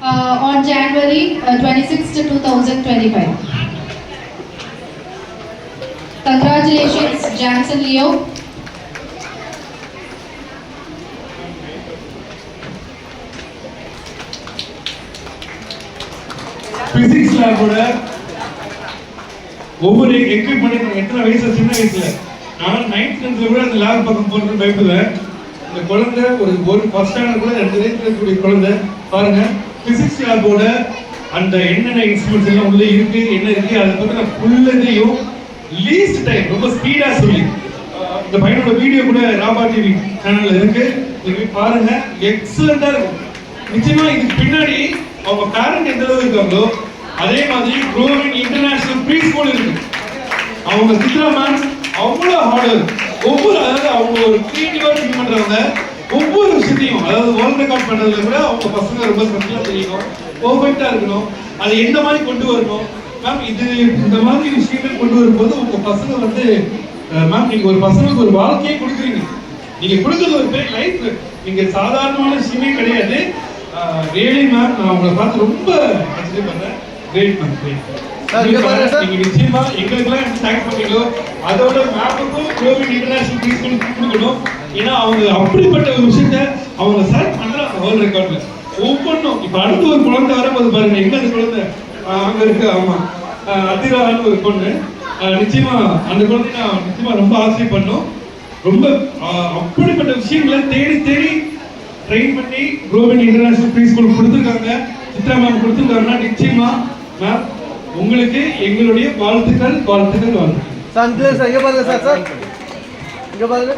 on January 26th, 2025. Congratulations, Jansen Leo. Physics lab ஒவ்வொரு equipment எத்தனை வயசு சின்ன வயசுல நான் 9th 10th கூட அந்த லேப் பக்கம் போறது பயப்படுவேன். இந்த குழந்தை ஒரு ஃபர்ஸ்ட் ஸ்டாண்டர்ட் கூட 2 வயசுல இருக்கக்கூடிய குழந்தை பாருங்க பிசிக்ஸ் லேபோட அந்த என்னென்ன இன்ஸ்ட்ருமெண்ட்ஸ் எல்லாம் உள்ள இருக்கு என்ன இருக்கு அதை பத்தி நான் ஃபுல்லதையும் லீஸ்ட் டைம் ரொம்ப ஸ்பீடா சொல்லி இந்த பையனோட வீடியோ கூட ராபா டிவி சேனல்ல இருக்கு நீங்க பாருங்க எக்ஸலண்டா இருக்கும். நிச்சயமா இதுக்கு பின்னாடி அவங்க பேரண்ட் எந்த அளவுக்கு இருக்காங்களோ அதே மாதிரி க்ரோவிங் இன்டர்நேஷனல் ப்ரீ ஸ்கூல் இருக்கு. அவங்க சித்ரா மேம் அவ்வளோ ஹார்ட் ஒவ்வொரு அதாவது அவங்க ஒரு கிரியேட்டிவா திங்க் பண்றவங்க ஒவ்வொரு விஷயத்தையும் அதாவது வேர்ல்ட் ரெக்கார்ட் பண்றதுல கூட அவங்க பசங்க ரொம்ப ஸ்பெஷலா தெரியணும் பர்ஃபெக்டா இருக்கணும் அதை எந்த மாதிரி கொண்டு வரணும் மேம் இது இந்த மாதிரி விஷயங்கள் கொண்டு வரும்போது உங்க பசங்க வந்து மேம் நீங்க ஒரு பசங்களுக்கு ஒரு வாழ்க்கையே கொடுக்குறீங்க. நீங்க கொடுக்குறது ஒரு பேர் லைஃப் நீங்க சாதாரணமான விஷயமே கிடையாது. ரியலி மேம் நான் உங்களை பார்த்து ரொம்ப ஆச்சரியப்படுறேன். Great ma'am great. நீங்க நிச்சயமா எங்களுக்கெல்லாம் தேங்க்ஸ் பண்ணீங்களோ அதோட மேப்புக்கும் க்ளோவிங் இன்டர்நேஷனல் ப்ரீ ஸ்கூல் கொடுக்கணும். ஏன்னா அவங்க அப்படிப்பட்ட ஒரு விஷயத்த அவங்க செலக்ட் பண்றாங்க வேர்ல்ட் ரெக்கார்ட்ல ஒவ்வொன்றும். இப்ப அடுத்து ஒரு குழந்தை வரும்போது பாருங்க எங்க அந்த குழந்தை அங்க இருக்கு. ஆமா அதிரான்னு ஒரு பொண்ணு நிச்சயமா அந்த குழந்தை நான் நிச்சயமா ரொம்ப ஆச்சரியப்படணும். ரொம்ப அப்படிப்பட்ட விஷயங்களை தேடி தேடி ட்ரெயின் பண்ணி க்ளோவிங் இன்டர்நேஷனல் ப்ரீ ஸ்கூல் கொடுத்துருக்காங்க. சித்ரா மேம் கொடுத்துருக்காங்கன்னா நிச்சயமா மேம் உங்களுக்கு எங்களுடைய வாழ்த்துக்கள் வாழ்த்துக்கள் வாழ்த்துக்கள். சார் இங்க பாருங்க சார் இங்க பாருங்க.